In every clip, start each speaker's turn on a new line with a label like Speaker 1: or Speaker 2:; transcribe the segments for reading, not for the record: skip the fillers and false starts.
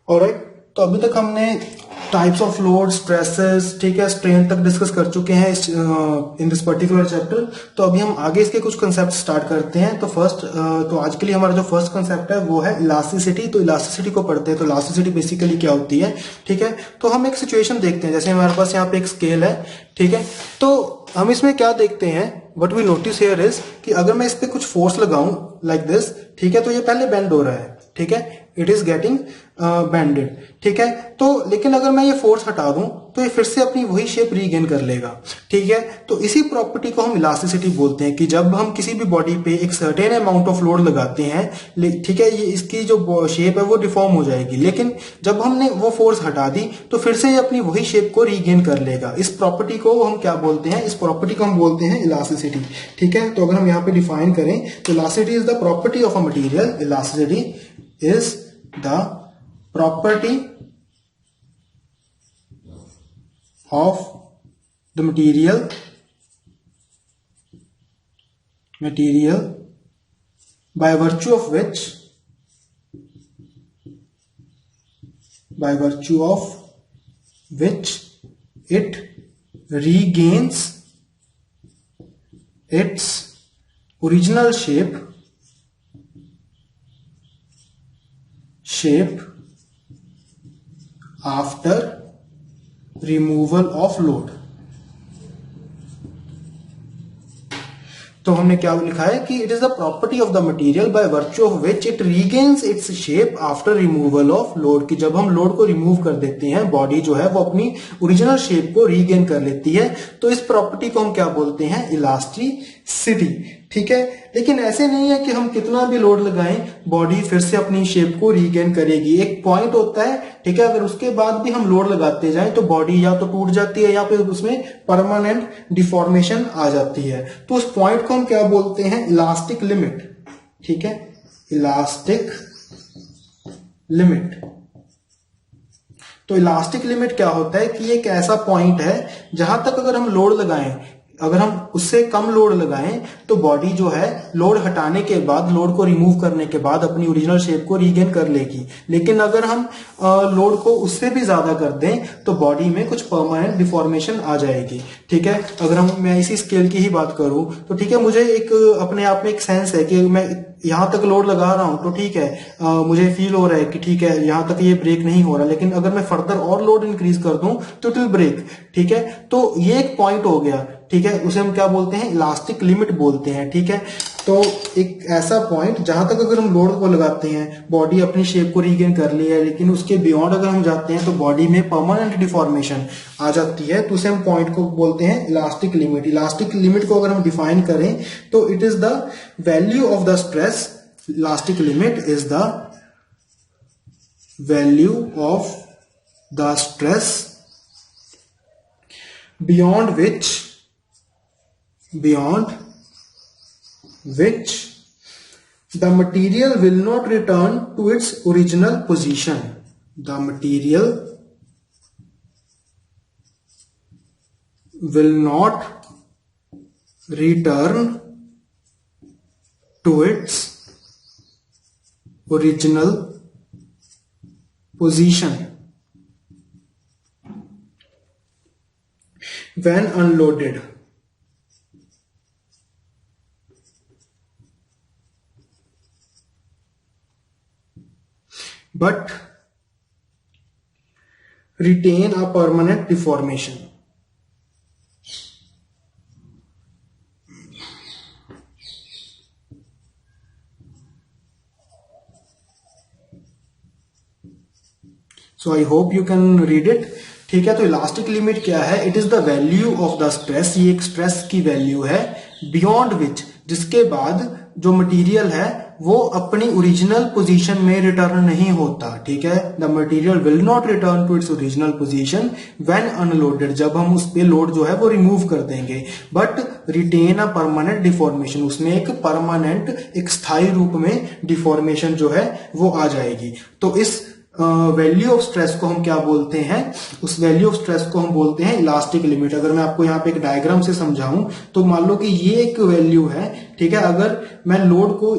Speaker 1: Alright, तो अभी तक हमने टाइप्स ऑफ लोड, स्ट्रेसेस, ठीक है, स्ट्रेन तक डिस्कस कर चुके हैं इन दिस पर्टिकुलर चैप्टर। तो अभी हम आगे इसके कुछ कंसेप्ट स्टार्ट करते हैं। तो आज के लिए हमारा जो फर्स्ट कंसेप्ट है वो है इलास्टिसिटी। तो इलास्टिसिटी को पढ़ते हैं। तो इलास्टिसिटी बेसिकली क्या होती है, ठीक है। तो हम एक सिचुएशन देखते हैं, जैसे हमारे पास यहाँ पे एक स्केल है, ठीक है। तो हम इसमें क्या देखते हैं, what we notice here is कि अगर मैं इस पे कुछ फोर्स लगाऊं लाइक दिस, ठीक है, तो ये पहले बेंड हो रहा है, ठीक है, इट इज गेटिंग बेंडेड, ठीक है। तो लेकिन अगर मैं ये फोर्स हटा दूं तो ये फिर से अपनी वही शेप रीगेन कर लेगा, ठीक है। तो इसी प्रॉपर्टी को हम इलास्टिसिटी बोलते हैं कि जब हम किसी भी बॉडी पे एक सर्टेन अमाउंट ऑफ लोड लगाते हैं, ठीक है, ये इसकी जो शेप है वो डिफॉर्म हो जाएगी, लेकिन जब हमने वो फोर्स हटा दी तो फिर से ये अपनी वही शेप को रीगेन कर लेगा। इस प्रॉपर्टी को हम क्या बोलते हैं, इस प्रॉपर्टी को हम बोलते हैं इलास्टिसिटी, ठीक है। तो अगर हम यहाँ पे डिफाइन करें तो elasticity is the property of a material, elasticity is the property of the material by virtue of which it regains its original shape after removal of load। तो हमने क्या लिखा है कि it is the property of the material by virtue of which it regains its shape after removal of load, कि जब हम load को रिमूव कर देते हैं बॉडी जो है वो अपनी ओरिजिनल शेप को रीगेन कर लेती है। तो इस प्रॉपर्टी को हम क्या बोलते हैं, इलास्टिसिटी, ठीक है। लेकिन ऐसे नहीं है कि हम कितना भी लोड लगाएं बॉडी फिर से अपनी शेप को रीगेन करेगी। एक पॉइंट होता है, ठीक है, अगर उसके बाद भी हम लोड लगाते जाएं तो बॉडी या तो टूट जाती है या फिर उसमें परमानेंट डिफॉर्मेशन आ जाती है। तो उस पॉइंट को हम क्या बोलते हैं, इलास्टिक लिमिट, ठीक है, इलास्टिक लिमिट। तो इलास्टिक लिमिट क्या होता है कि एक ऐसा पॉइंट है जहां तक अगर हम लोड लगाएं, अगर हम उससे कम लोड लगाएं तो बॉडी जो है लोड हटाने के बाद, लोड को रिमूव करने के बाद अपनी ओरिजिनल शेप को रीगेन कर लेगी। लेकिन अगर हम लोड को उससे भी ज्यादा कर दें तो बॉडी में कुछ परमानेंट डिफॉर्मेशन आ जाएगी, ठीक है। अगर मैं इसी स्केल की ही बात करूं तो ठीक है, मुझे एक अपने आप में एक सेंस है कि मैं यहां तक लोड लगा रहा हूं तो ठीक है, मुझे फील हो रहा है कि ठीक है यहां तक ये ब्रेक नहीं हो रहा, लेकिन अगर मैं फर्दर और लोड इंक्रीज कर दूं तो इट विल ब्रेक, ठीक है। तो ये एक पॉइंट हो गया, ठीक है, उसे हम क्या बोलते हैं, इलास्टिक लिमिट बोलते हैं, ठीक है। तो एक ऐसा पॉइंट जहां तक अगर हम लोड को लगाते हैं बॉडी अपनी शेप को रीगेन कर ली है, लेकिन उसके बियॉन्ड अगर हम जाते हैं तो बॉडी में परमानेंट डिफॉर्मेशन आ जाती है, तो उसे हम पॉइंट को बोलते हैं इलास्टिक लिमिट। इलास्टिक लिमिट को अगर हम डिफाइन करें तो it is the value of the stress, elastic limit is the value of the stress beyond which the material will not return to its original position, the material will not return to its original position when unloaded. But retain a permanent deformation. So I hope you can read it. ठीक है, तो elastic limit क्या है, it is the value of the stress, ये एक stress की value है, beyond which, जिसके बाद जो मटेरियल है वो अपनी ओरिजिनल पोजीशन में रिटर्न नहीं होता, ठीक है। The material will not return to its original position when unloaded, जब हम उस पे लोड जो है वो रिमूव कर देंगे, but retain a permanent deformation, उसमें एक परमानेंट, एक स्थायी रूप में डिफॉर्मेशन जो है वो आ जाएगी। तो इस वैल्यू ऑफ स्ट्रेस को हम क्या बोलते हैं, उस वैल्यू ऑफ स्ट्रेस को हम बोलते हैं इलास्टिक लिमिट। अगर मैं आपको यहाँ पे एक डायग्राम से समझाऊं तो मान लो कि ये एक वैल्यू है, ठीक है। अगर मैं लोड को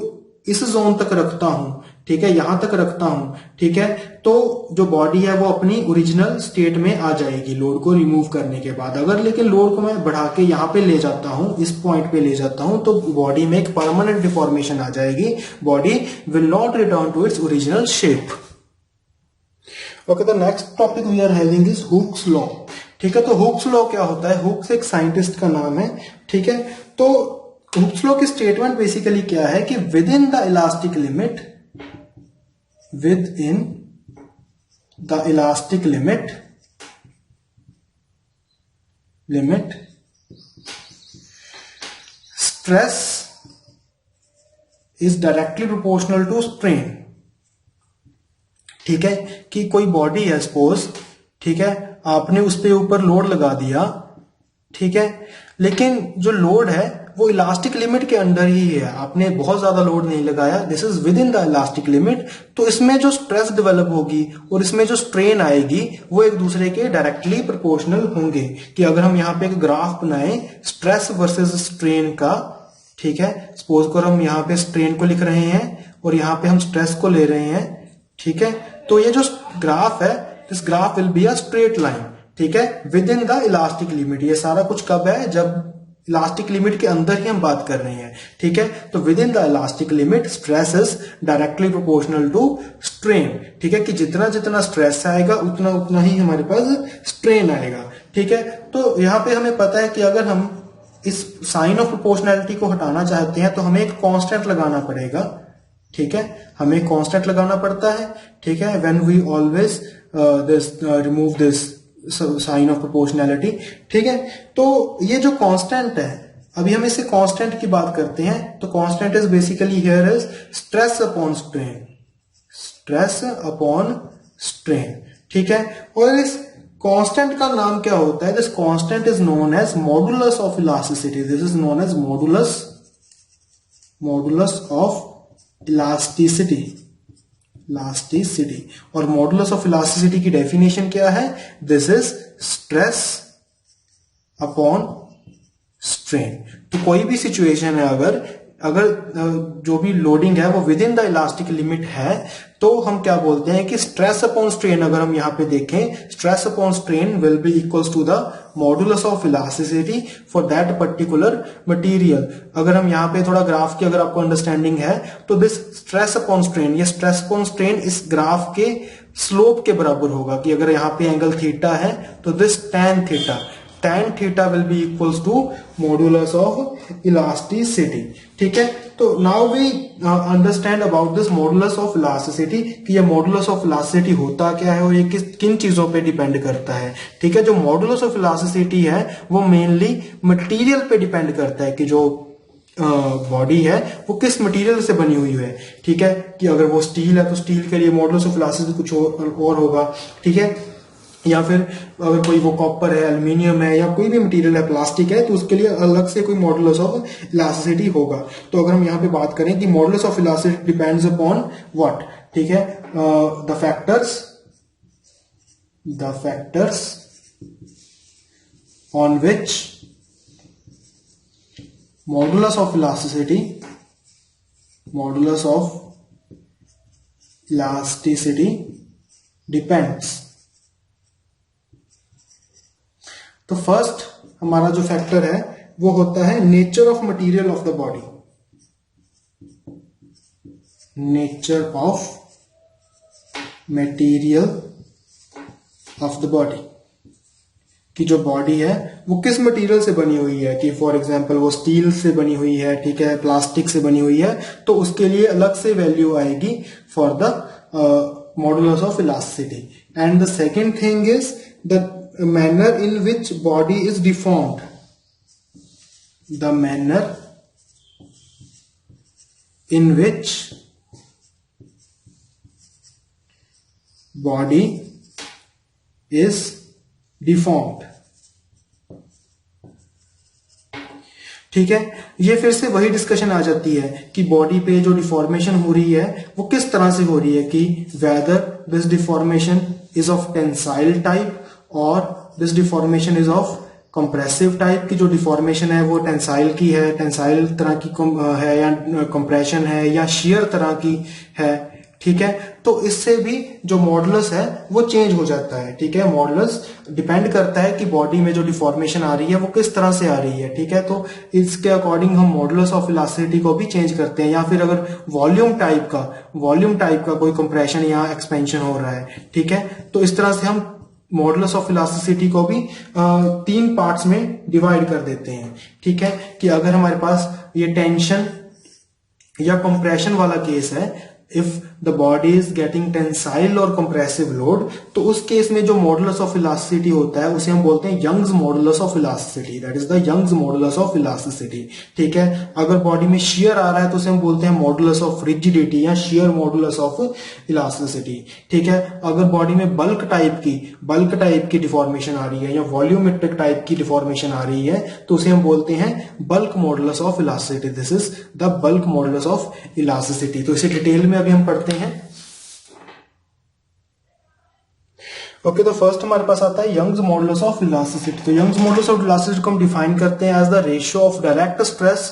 Speaker 1: इस जोन तक रखता हूं, ठीक है, यहां तक रखता हूं, ठीक है, तो जो बॉडी है वो अपनी ओरिजिनल स्टेट में आ जाएगी लोड को रिमूव करने के बाद। अगर लेकिन लोड को मैं बढ़ा के यहां पे ले जाता हूं, इस पॉइंट पे ले जाता हूं, तो बॉडी में एक परमानेंट डिफॉर्मेशन आ जाएगी, body will not return to its original shape. Okay, the next topic we are having is Hooke's law. ठीक है, तो हुक्स लॉ क्या होता है? हुक्स एक साइंटिस्ट का नाम है, ठीक है। तो हुक्स लॉ की स्टेटमेंट बेसिकली क्या है कि within the elastic limit, within the elastic limit stress is directly proportional to strain. ठीक है, कि कोई बॉडी है सपोज, ठीक है, आपने उस पे ऊपर लोड लगा दिया, ठीक है, लेकिन जो लोड है वो इलास्टिक लिमिट के अंडर ही है, आपने बहुत ज्यादा लोड नहीं लगाया, this is with in the elastic limit. तो इसमें जो स्ट्रेस डेवलप होगी और इसमें जो स्ट्रेन आएगी वो एक दूसरे के डायरेक्टली प्रोपोर्शनल होंगे। कि अगर हम यहाँ पे एक ग्राफ बनाएं स्ट्रेस वर्सेस स्ट्रेन का, ठीक है, सपोज कर हम यहाँ पे स्ट्रेन को लिख रहे हैं और यहाँ पे हम स्ट्रेस को ले रहे हैं, ठीक है, तो ये जो ग्राफ है, this graph will be a straight line, ठीक है, with in the elastic limit. ये सारा कुछ कब है? जब इलास्टिक लिमिट के अंदर ही हम बात कर रहे हैं, ठीक है। तो within the elastic limit stress is directly proportional to strain, ठीक है, कि जितना जितना स्ट्रेस आएगा उतना उतना ही हमारे पास स्ट्रेन आएगा, ठीक है। तो यहाँ पे हमें पता है कि अगर हम इस साइन ऑफ प्रोपोर्शनैलिटी को हटाना चाहते हैं तो हमें एक कांस्टेंट लगाना पड़ेगा, ठीक है, हमें कांस्टेंट लगाना पड़ता है, ठीक है, when we always remove this sign of proportionality, ठीक है। तो ये जो कांस्टेंट है, अभी हम इसे कांस्टेंट की बात करते हैं, तो constant is basically here is stress upon strain, stress upon strain, ठीक है। और इस कांस्टेंट का नाम क्या होता है? This constant is known as modulus of elasticity, this is known as modulus of elasticity. और मॉडुलस ऑफ इलास्टिसिटी की डेफिनेशन क्या है? This is stress upon strain. तो कोई भी सिचुएशन है, अगर जो भी लोडिंग है वो with in the elastic limit है, तो हम क्या बोलते हैं कि स्ट्रेस अपॉन स्ट्रेन, अगर हम यहां पे देखें, stress upon strain will be equals to the modulus of elasticity for that particular material. अगर हम यहाँ पे थोड़ा ग्राफ की अगर आपको अंडरस्टैंडिंग है, तो दिस स्ट्रेस अपॉन स्ट्रेन, ये स्ट्रेस अपॉन स्ट्रेन इस ग्राफ के स्लोप के बराबर होगा। कि अगर यहाँ पे एंगल थीटा है तो this tan theta will be equals to modulus of elasticity, ठीक है। तो now we understand about this modulus of elasticity, कि ये modulus of elasticity होता क्या है और ये किन चीजों पे डिपेंड करता है, ठीक है। जो modulus of elasticity है वो मेनली मटेरियल पे डिपेंड करता है, कि जो बॉडी है वो किस मटेरियल से बनी हुई है, ठीक है। कि अगर वो स्टील है तो स्टील के लिए मॉडुलस ऑफ इलास्टिसिटी कुछ और होगा, ठीक है। या फिर अगर कोई वो कॉपर है, एल्यूमिनियम है, या कोई भी मटेरियल है, प्लास्टिक है, तो उसके लिए अलग से कोई मॉडुलस ऑफ इलास्टिसिटी होगा। तो अगर हम यहाँ पे बात करें कि modulus of elasticity depends upon what, ठीक है, the factors on which modulus of elasticity depends. तो फर्स्ट हमारा जो फैक्टर है वो होता है nature of material of the body, nature of material of the body, कि जो बॉडी है वो किस मटेरियल से बनी हुई है। कि फॉर एग्जांपल वो स्टील से बनी हुई है, ठीक है, प्लास्टिक से बनी हुई है, तो उसके लिए अलग से वैल्यू आएगी for the modulus of elasticity. And the second thing is the manner in which body is deformed, the manner in which body is deformed, ठीक है। ये फिर से वही डिस्कशन आ जाती है कि बॉडी पे जो डिफॉर्मेशन हो रही है वो किस तरह से हो रही है, कि whether this deformation is of tensile type और this deformation is of compressive type. की जो डिफॉर्मेशन है वो टेंसाइल की है, टेंसाइल तरह की है, या कंप्रेशन है, या शियर तरह की है, ठीक है। तो इससे भी जो मॉडुलस है वो चेंज हो जाता है, ठीक है। मॉडुलस डिपेंड करता है कि बॉडी में जो डिफॉर्मेशन आ रही है वो किस तरह से आ रही है, ठीक है। तो इसके अकॉर्डिंग हम मॉडुलस ऑफ इलास्टिसिटी को भी चेंज करते हैं, या फिर अगर वॉल्यूम टाइप का कोई कंप्रेशन या एक्सपेंशन हो रहा है, ठीक है, तो इस तरह से हम मॉडुलस ऑफ इलास्टिसिटी को भी 3 पार्ट्स में डिवाइड कर देते हैं, ठीक है। कि अगर हमारे पास ये टेंशन या कंप्रेशन वाला केस है, if the body is getting tensile और कंप्रेसिव लोड, तो उस केस में जो मॉडुलस ऑफ इलास्टिसिटी होता है उसे हम बोलते हैं Young's modulus of elasticity, that is the Young's modulus of elasticity, ठीक है। अगर बॉडी में शियर आ रहा है तो उसे हम बोलते हैं मॉडुलस ऑफ रिजिडिटी या शियर मॉडुलस ऑफ इलास्टिसिटी, ठीक है। अगर बॉडी में बल्क टाइप की डिफॉर्मेशन आ रही है या वॉल्यूमेट्रिक टाइप की डिफॉर्मेशन आ रही है तो उसे हम बोलते हैं bulk modulus of elasticity, this is the bulk modulus of elasticity. तो इसे डिटेल में अभी हम पढ़ते हैं। ओके, तो फर्स्ट हमारे पास आता है यंग्स मॉडुलस ऑफ इलास्टिसिटी। तो यंग्स मॉडुलस ऑफ इलास्टिसिटी को हम डिफाइन करते हैं as the ratio of direct stress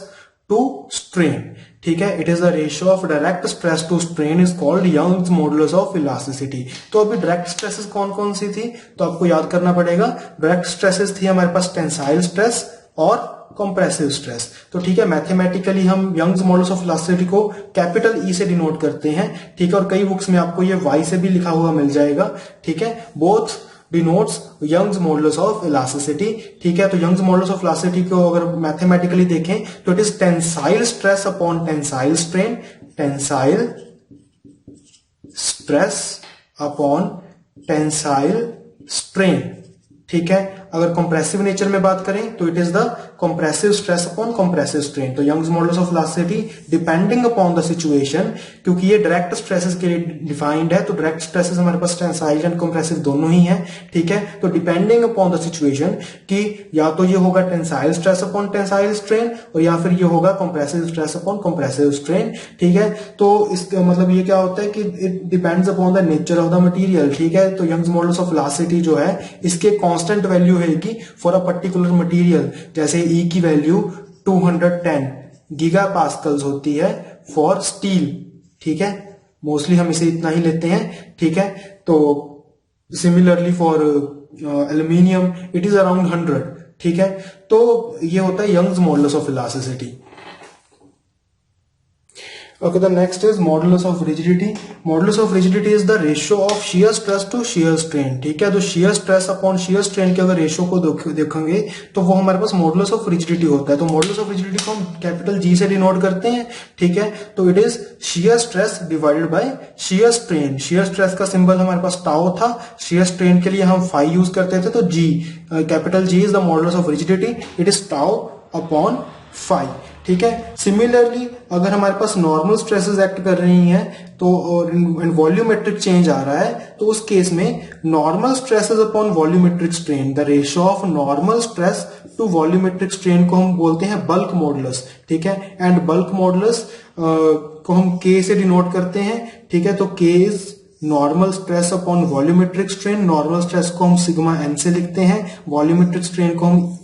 Speaker 1: to strain, ठीक है। It is the ratio of direct stress to strain is called Young's modulus of elasticity. तो अभी direct stresses कौन कौन सी थी, तो आपको याद करना पड़ेगा। डायरेक्ट स्ट्रेसेस थी हमारे पास टेंसाइल स्ट्रेस और कंप्रेसिव स्ट्रेस। तो ठीक है, मैथमेटिकली हम यंग्स मॉडुलस ऑफ इलास्टिसिटी को कैपिटल ई से डिनोट करते हैं, ठीक है। और कई बुक्स में आपको ये वाई से भी लिखा हुआ मिल जाएगा, ठीक है। Both denotes Young's modulus of elasticity, ठीक है। तो यंग्स मॉडुलस ऑफ इलास्टिसिटी को अगर मैथमेटिकली देखें तो it is tensile stress upon tensile strain, tensile stress upon tensile strain, ठीक है। अगर कंप्रेसिव नेचर में बात करें तो it is the compressive stress upon compressive strain. तो Young's modulus of elasticity depending upon the situation, क्योंकि ये डायरेक्ट स्ट्रेसेस के लिए डिफाइंड है, तो डायरेक्ट स्ट्रेसेस हमारे पास टेंसाइल एंड कंप्रेसिव दोनों ही है, ठीक है। तो डिपेंडिंग अपॉन द सिचुएशन कि या तो ये होगा tensile stress upon tensile strain और या फिर ये होगा compressive stress upon compressive strain, ठीक है। तो इसका मतलब ये क्या होता है कि it depends upon the nature of the material, ठीक है। तो यंग्स मॉडुलस ऑफ इलास्टिसिटी जो है इसके कांस्टेंट वैल्यू है कि फॉर अ पर्टिकुलर मटेरियल, जैसे ई की वैल्यू 210 गीगा पास्कल्स होती है फॉर स्टील, ठीक है। मोस्टली हम इसे इतना ही लेते हैं, ठीक है। तो similarly for aluminium it is around 100, ठीक है। तो ये होता है Young's modulus of elasticity. Okay, the next is modulus of rigidity. Modulus of rigidity is the ratio of shear stress to shear strain, ठीक है। तो shear stress upon shear strain के अगर रेशियो को देखेंगे तो वो हमारे पास modulus of rigidity होता है। तो modulus of rigidity को हम कैपिटल G से डिनोट करते हैं, ठीक है। तो it is shear stress divided by shear strain। shear stress का सिंबल हमारे पास टाउ था, shear strain के लिए हम फाई यूज करते थे, तो G, capital G is the modulus of rigidity, it is tau upon phi, ठीक है। सिमिलरली अगर हमारे पास नॉर्मल स्ट्रेसेस एक्ट कर रही हैं तो वॉल्यूमेट्रिक चेंज आ रहा है, तो उस केस में normal stresses upon volumetric strain, the ratio of normal stress to volumetric strain को हम बोलते हैं बल्क मॉडुलस, ठीक है। एंड बल्क मॉडुलस को हम K से डिनोट करते हैं, ठीक है। तो K is normal stress upon volumetric strain. Normal stress को हम सिग्मा n से लिखते हैं, वॉल्यूमेट्रिक स्ट्रेन को हम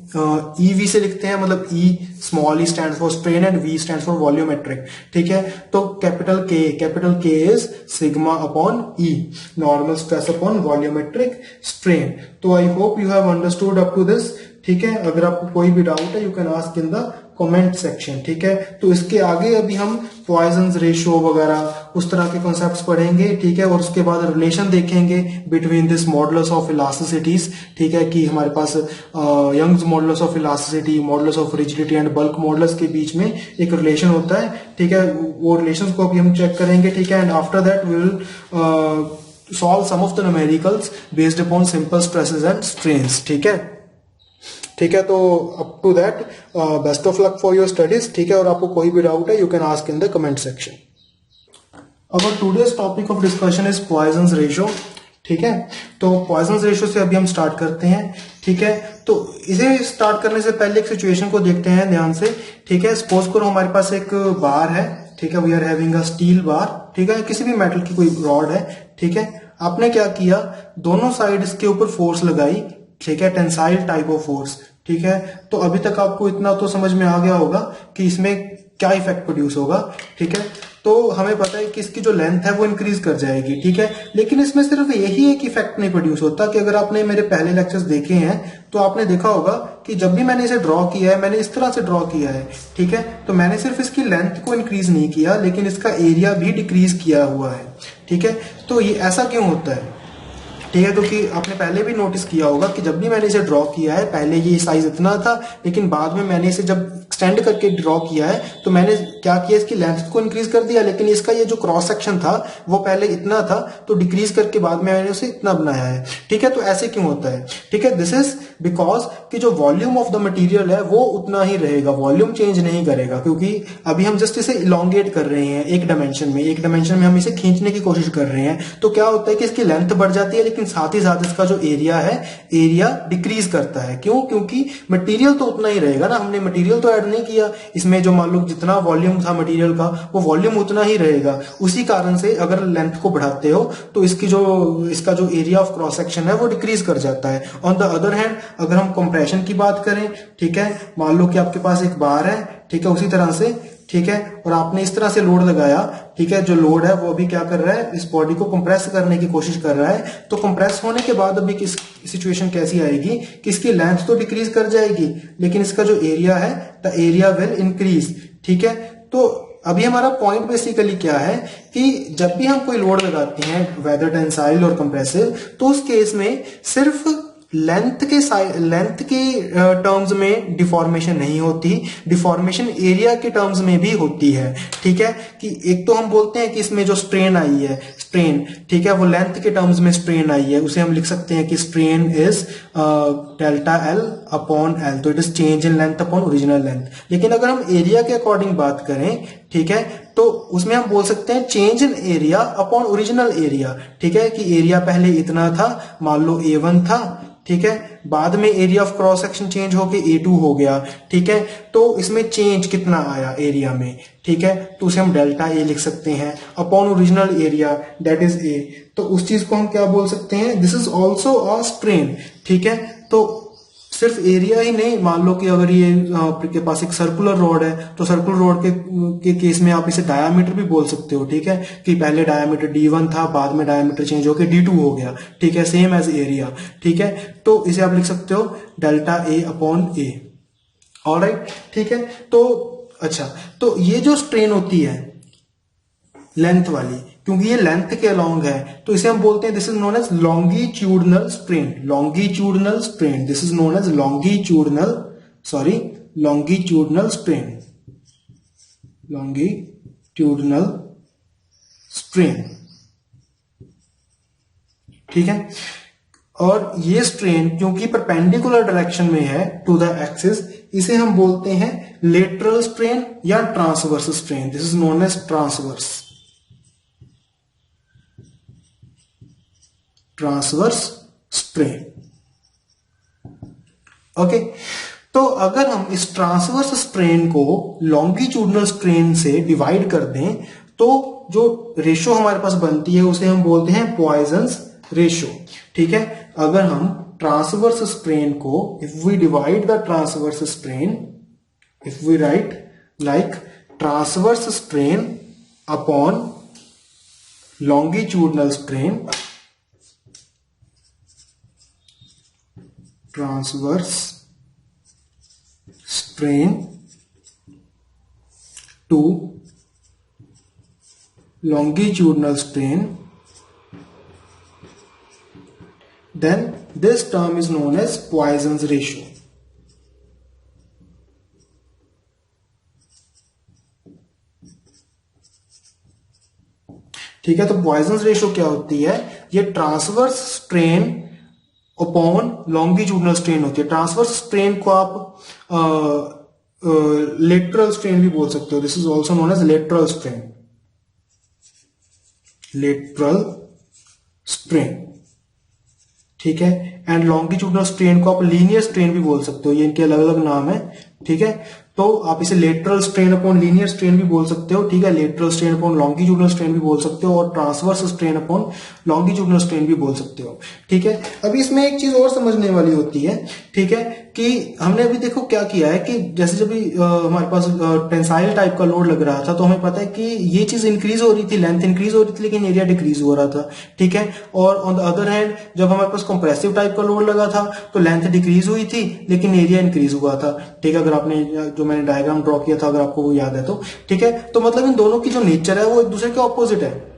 Speaker 1: EV से लिखते हैं, मतलब E small e stand for strain and V stand for volumetric, ठीक है। तो capital K is sigma upon E, normal stress upon volumetric strain. तो I hope you have understood up to this, ठीक है। अगर आपको कोई भी डाउट है you can ask in the comment section, ठीक है। तो इसके आगे अभी हम पॉइजन्स रेशियो वगैरह उस तरह के कॉन्सेप्ट्स पढ़ेंगे, ठीक है। और उसके बाद रिलेशन देखेंगे between this modulus of elasticities, ठीक है, कि हमारे पास Young's modulus of elasticity, modulus of rigidity and bulk modulus के बीच में एक रिलेशन होता है, ठीक है। वो रिलेशन को अभी हम चेक करेंगे, ठीक है। And after that we will solve some of the numericals based upon simple stresses and strains, ठीक है, ठीक है। तो up to that best of luck for your studies, ठीक है। और आपको कोई भी डाउट है you can ask in the comment section. Our today's topic of discussion is Poisson's ratio, ठीक है। तो पॉइजन्स रेशियो से अभी हम स्टार्ट करते हैं, ठीक है। तो इसे स्टार्ट करने से पहले एक सिचुएशन को देखते हैं ध्यान से, ठीक है। सपोज करो हमारे पास एक बार है, ठीक है, we are having a steel bar, ठीक है, किसी भी मेटल की कोई रॉड है, ठीक है। आपने क्या किया, दोनों साइड इसके ऊपर फोर्स लगाई, ठीक है, टेंसाइल टाइप ऑफ फोर्स, ठीक है। तो अभी तक आपको इतना तो समझ में आ गया होगा कि इसमें क्या इफेक्ट प्रोड्यूस होगा, ठीक है। तो हमें पता है कि इसकी जो लेंथ है वो इंक्रीज कर जाएगी, ठीक है। लेकिन इसमें सिर्फ यही एक इफेक्ट नहीं प्रोड्यूस होता कि अगर आपने मेरे पहले लेक्चर्स देखे हैं तो आपने देखा होगा कि जब भी मैंने इसे ड्रॉ किया है मैंने इस तरह से ड्रॉ किया है, ठीक है। तो मैंने सिर्फ इसकी लेंथ को इंक्रीज नहीं किया लेकिन इसका एरिया भी डिक्रीज किया हुआ है, ठीक है। तो ये ऐसा क्यों होता है, ठीक है, क्योंकि आपने पहले भी नोटिस किया होगा कि जब भी मैंने इसे ड्रॉ किया है पहले ये साइज इतना था लेकिन बाद में मैंने इसे जब एक्सटेंड करके ड्रॉ किया है तो मैंने क्या किया, इसकी लेंथ को इंक्रीज कर दिया लेकिन इसका ये जो क्रॉस सेक्शन था वो पहले इतना था तो डिक्रीज करके बाद में मैंने उसे इतना बनाया है, ठीक है। तो ऐसे क्यों होता है, ठीक है, दिस इज बिकॉज कि जो वॉल्यूम ऑफ द मटेरियल है वो उतना ही रहेगा, वॉल्यूम चेंज नहीं करेगा, क्योंकि अभी हम जस्ट इसे इलोंगेट कर रहे हैं एक डायमेंशन में हम इसे खींचने की कोशिश कर रहे हैं। तो क्या होता है कि इसकी लेंथ बढ़ जाती है लेकिन साथ ही साथ इसका जो एरिया है एरिया डिक्रीज करता है। क्यों, क्योंकि मटेरियल तो उतना ही रहेगा ना, हमने मटेरियल तो ऐड नहीं किया इसमें, जो मान लो जितना वॉल्यूम था मटेरियल का वो वॉल्यूम उतना ही रहेगा। उसी कारण से अगर लेंथ को बढ़ाते हो तो इसका जो एरिया ऑफ क्रॉस सेक्शन है वो डिक्रीज कर जाता है। ऑन द अदर हैंड अगर हम कंप्रेशन की बात करें, ठीक है, मान लो कि आपके पास एक बार है, ठीक है, उसी तरह से, ठीक है, और आपने इस तरह से लोड लगाया, ठीक है, जो लोड है वो अभी क्या कर रहा है, इस बॉडी को कंप्रेस करने की कोशिश कर रहा है। तो कंप्रेस होने के बाद अभी किस सिचुएशन कैसी आएगी कि इसकी लेंथ तो डिक्रीज कर जाएगी लेकिन इसका जो एरिया है द एरिया विल इंक्रीज, ठीक है। तो अभी हमारा पॉइंट बेसिकली क्या है कि जब भी हम कोई लोड लगाते हैं वेदर टेंसाइल और कंप्रेसिव तो उस केस में सिर्फ लेंथ के टर्म्स में डिफॉर्मेशन नहीं होती, डिफॉर्मेशन एरिया के टर्म्स में भी होती है, ठीक है। कि एक तो हम बोलते हैं कि इसमें जो स्ट्रेन आई है, स्ट्रेन, ठीक है, वो लेंथ के टर्म्स में स्ट्रेन आई है, उसे हम लिख सकते हैं कि strain is delta L upon L, तो it is change in length upon original length. लेकिन अगर हम एरिया के अकॉर्डिंग बात करें, ठीक है, तो उसमें हम बोल सकते हैं change in area upon original area, ठीक है, कि एरिया पहले इतना था, मान लो A1 था, ठीक है, बाद में area of cross section change होके A2 हो गया, ठीक है। तो इसमें चेंज कितना आया एरिया में, ठीक है, तो उसे हम डेल्टा ए लिख सकते हैं upon original area that is a. तो उस चीज को हम क्या बोल सकते हैं, this is also a strain, ठीक है। तो सिर्फ एरिया ही नहीं, मान लो कि अगर ये आपके पास एक सर्कुलर रॉड है तो सर्कुलर रॉड के केस में आप इसे डायामीटर भी बोल सकते हो, ठीक है, कि पहले डायामीटर D1 था बाद में डायामीटर चेंज होकर D2 हो गया, ठीक है, सेम एज एरिया, ठीक है। तो इसे आप लिख सकते हो delta A upon A, alright, ठीक है। तो अच्छा, तो ये जो स्ट्रेन होती है लेंथ वाली, क्योंकि ये लेंथ के अलोंग है तो इसे हम बोलते हैं this is known as longitudinal strain, longitudinal strain, this is known as longitudinal strain, longitudinal strain, ठीक है। और ये स्ट्रेन क्योंकि परपेंडिकुलर डायरेक्शन में है टू द एक्सिस, इसे हम बोलते हैं लेटरल स्ट्रेन या transverse strain, this is known as transverse strain, okay. तो अगर हम इस ट्रांसवर्स स्ट्रेन को लॉन्गिट्यूडनल स्ट्रेन से डिवाइड कर दें तो जो रेशो हमारे पास बनती है उसे हम बोलते हैं पॉइजन्स रेशो, ठीक है। अगर हम ट्रांसवर्स स्ट्रेन को, if we divide the transverse strain, if we write like transverse strain upon longitudinal strain, transverse strain to longitudinal strain, then this term is known as Poisson's ratio. ठीक है, तो poisons ratio क्या होती है, ये transverse strain upon longitudinal strain होती है। Transverse strain को आप लेटरल स्ट्रेन भी बोल सकते हो, this is also known as lateral strain, lateral strain, ठीक है। एंड लॉन्गिट्यूडनल स्ट्रेन को आप लीनियर स्ट्रेन भी बोल सकते हो, ये इनके अलग अलग नाम है, ठीक है। तो आप इसे lateral strain upon linear strain भी बोल सकते हो, ठीक है, lateral strain upon longitudinal strain भी बोल सकते हो, और transverse strain upon longitudinal strain भी बोल सकते हो, ठीक है। अभी इसमें एक चीज और समझने वाली होती है, ठीक है, कि हमने अभी देखो क्या किया है कि जैसे जब भी हमारे पास टेंसाइल टाइप का लोड लग रहा था, तो हमें पता है कि ये चीज इंक्रीज हो रही थी, लेंथ इंक्रीज हो रही थी, लेकिन एरिया डिक्रीज हो रहा था, ठीक है। और ऑन द अदर हैंड जब हमारे पास कंप्रेसिव टाइप का लोड लगा था, तो लेंथ डिक्रीज हुई थी, लेकिन एरिया इंक्रीज हुआ था, ठीक है। अगर आपने जो मैंने डायग्राम ड्रॉ किया था, अगर आपको वो याद है तो, ठीक है। तो मतलब इन दोनों की जो नेचर है वो एक दूसरे के ऑपोजिट है।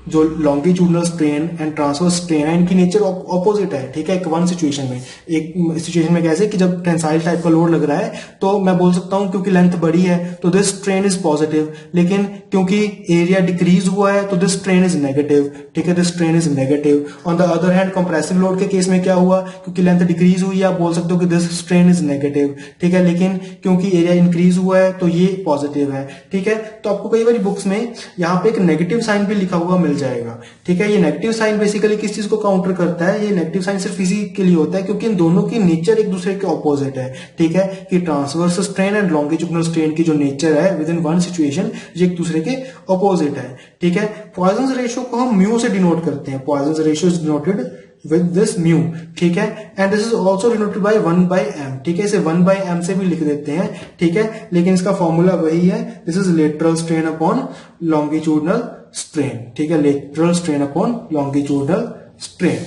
Speaker 1: जो longitudinal strain and transverse strain है, इनकी नेचर ऑपोजिट है, ठीक है। एक वन सिचुएशन में, एक सिचुएशन में कैसे कि जब टेंसाइल टाइप का लोड लग रहा है, तो मैं बोल सकता हूं क्योंकि लेंथ बड़ी है तो दिस स्ट्रेन इज पॉजिटिव, लेकिन क्योंकि एरिया डिक्रीज हुआ है तो दिस स्ट्रेन इज नेगेटिव, ठीक है, this strain is negative. On the other hand compressive load के केस में क्या हुआ, क्योंकि लेंथ डिक्रीज हुई है, आप बोल सकते हो कि दिस स्ट्रेन इज नेगेटिव, ठीक है, लेकिन क्योंकि एरिया इंक्रीज हुआ है तो ये पॉजिटिव है, ठीक है। तो आपको कई बार बुक्स में यहाँ पे एक नेगेटिव साइन भी लिखा हुआ मिल जाएगा, ठीक है। ये नेगेटिव साइन बेसिकली किस चीज को काउंटर करता है, ये नेगेटिव साइन सिर्फ इसी के लिए होता है क्योंकि इन दोनों की नेचर एक दूसरे के ऑपोजिट है, ठीक है, कि transverse strain and longitudinal strain की जो नेचर है विद इन वन सिचुएशन, ये एक दूसरे के ऑपोजिट है, ठीक है। पॉइजन्स रेशियो को हम म्यू से डिनोट करते हैं, Poisson's ratio is denoted with this mu, ठीक है, and this is also denoted by 1/m, ठीक है, इसे 1/m से भी लिख देते हैं, ठीक है, लेकिन इसका फॉर्मूला वही है, this is lateral strain upon longitudinal strain, ठीक है, lateral strain upon longitudinal strain.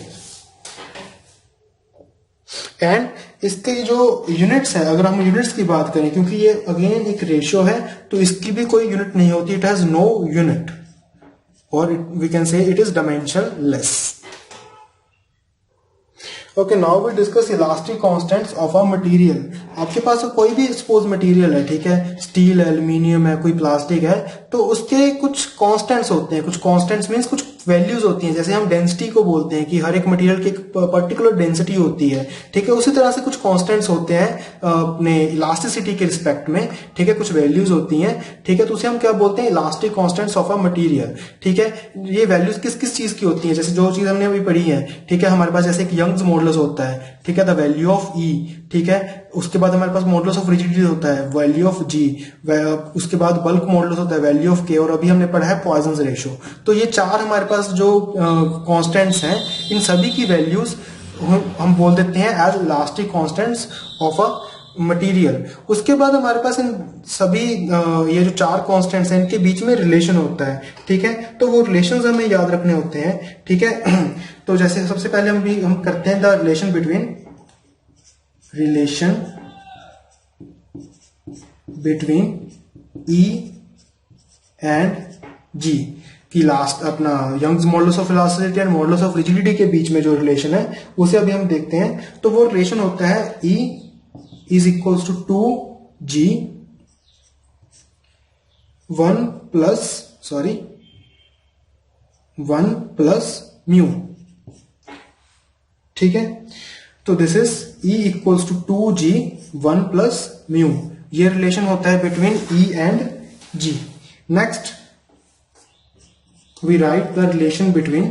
Speaker 1: And इसके जो यूनिट्स है, अगर हम यूनिट्स की बात करें, क्योंकि ये अगेन एक रेशियो है, तो इसकी भी कोई यूनिट नहीं होती, इट हैज नो यूनिट, और we can say it is dimensionless. Okay, now we discuss elastic constants of a material. आपके पास कोई भी सपोज मटेरियल है, ठीक है, स्टील है, एल्यूमिनियम है, कोई प्लास्टिक है, तो उसके कुछ कांस्टेंट्स होते हैं, कुछ कांस्टेंट्स मींस कुछ वैल्यूज होती हैं, जैसे हम डेंसिटी को बोलते हैं कि हर एक मटेरियल की एक पर्टिकुलर डेंसिटी होती है, ठीक है, उसी तरह से कुछ कांस्टेंट्स होते हैं अपने इलास्टिसिटी के रिस्पेक्ट में, ठीक है, कुछ वैल्यूज होती हैं, ठीक है, तो उसे हम क्या बोलते हैं, elastic constants of a material, ठीक है। ये वैल्यूज किस किस चीज की होती हैं, जैसे जो चीज हमने अभी पढ़ी है, ठीक है, हमारे पास जैसे एक यंग्स मॉडुलस होता है, ठीक है, द वैल्यू ऑफ ई, ठीक है, उसके बाद हमारे पास मॉडुलस ऑफ रिजिडिटी होता है, वैल्यू ऑफ जी, उसके बाद बल्क मॉडुलस होता है, वैल्यू ऑफ के, और अभी हमने पढ़ा है पॉइजन्स रेशियो। तो ये चार हमारे पास जो कांस्टेंट्स हैं, इन सभी की वैल्यूज हम बोल देते हैं as elastic constants of a material. उसके बाद हमारे पास इन सभी ये जो चार कांस्टेंट्स हैं, इनके बीच में रिलेशन होता है, ठीक है, तो वो रिलेशंस हमें याद रखने होते हैं, ठीक है। तो जैसे सबसे पहले हम करते हैं the relation between E and G, कि लास्ट अपना Young's modulus of elasticity and modulus of rigidity के बीच में जो रिलेशन है उसे अभी हम देखते हैं। तो वो रिलेशन होता है E is equals to 2G 1 plus mu, ठीक है। तो this is E equals to 2G 1 plus mu, ये रिलेशन होता है between E and G। Next we write the relation between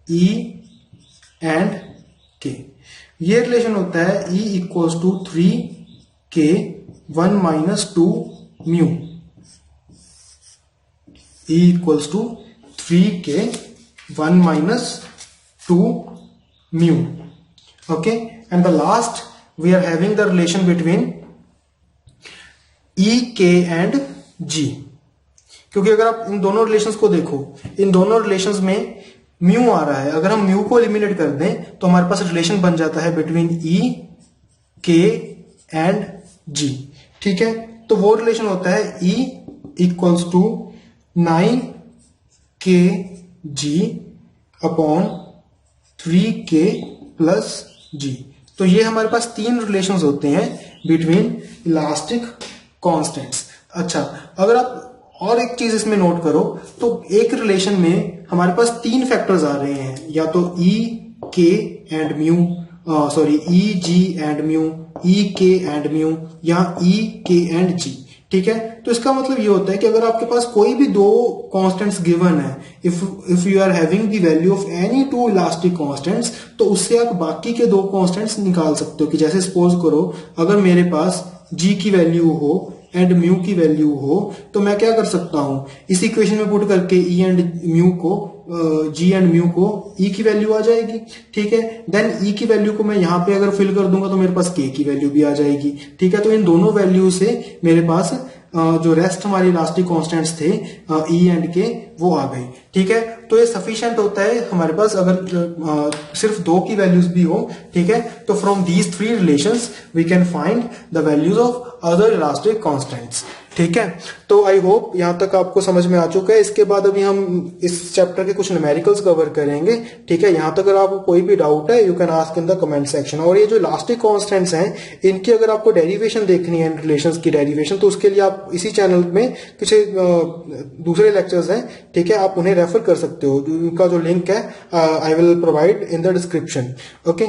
Speaker 1: E and K। ये रिलेशन होता है E equals to 3K 1 minus 2 mu, E equals to 3K 1 minus 2 mu, okay. And the last we are having the relation between E, K and G, क्योंकि अगर आप इन दोनों relations को देखो, इन दोनों रिलेशंस में म्यू आ रहा है, अगर हम म्यू को एलिमिनेट कर दें तो हमारे पास रिलेशन बन जाता है between E, K and G, ठीक है। तो वो रिलेशन होता है E equals to 9kg upon 3K plus G। तो ये हमारे पास तीन रिलेशंस होते हैं बिटवीन इलास्टिक कांस्टेंट्स। अच्छा, अगर आप और एक चीज इसमें नोट करो, तो एक रिलेशन में हमारे पास तीन फैक्टर्स आ रहे हैं, या तो E, K and mu, E, G and mu, E, K and mu, या E, K एंड G, ठीक है। तो इसका मतलब ये होता है कि अगर आपके पास कोई भी दो कांस्टेंट्स गिवन है, if you are having the value of any two elastic constants, तो उससे आप बाकी के दो कांस्टेंट्स निकाल सकते हो। कि जैसे सपोज करो अगर मेरे पास g की वैल्यू हो एंड म्यू की वैल्यू हो, तो मैं क्या कर सकता हूं, इस इक्वेशन में पुट करके e एंड म्यू को g एंड म्यू को e की वैल्यू आ जाएगी, ठीक है। देन e की वैल्यू को मैं यहां पे अगर फिल कर दूंगा तो मेरे पास k की वैल्यू भी आ जाएगी, ठीक है। तो इन दोनों वैल्यू से मेरे पास जो रेस्ट हमारे इलास्टिक कांस्टेंट्स थे e एंड k वो आ गई, ठीक है। तो ये सफिशिएंट होता है हमारे पास अगर सिर्फ दो की वैल्यूज भी हो, ठीक है। तो from these three relations we can find the values of other elastic constants, ठीक है। तो आई होप यहां तक आपको समझ में आ चुका है। इसके बाद अभी हम इस चैप्टर के कुछ न्यूमेरिकल्स कवर करेंगे, ठीक है। यहां तक अगर आपको कोई भी डाउट है you can ask in the comment section. और ये जो इलास्टिक कांस्टेंट्स हैं इनकी अगर आपको डेरिवेशन देखनी है, रिलेशंस की डेरिवेशन, तो उसके लिए आप इसी चैनल में कुछ दूसरे लेक्चर्स हैं, ठीक है, आप उन्हें रेफर कर सकते हो। उनका जो लिंक है I will provide in the description, okay.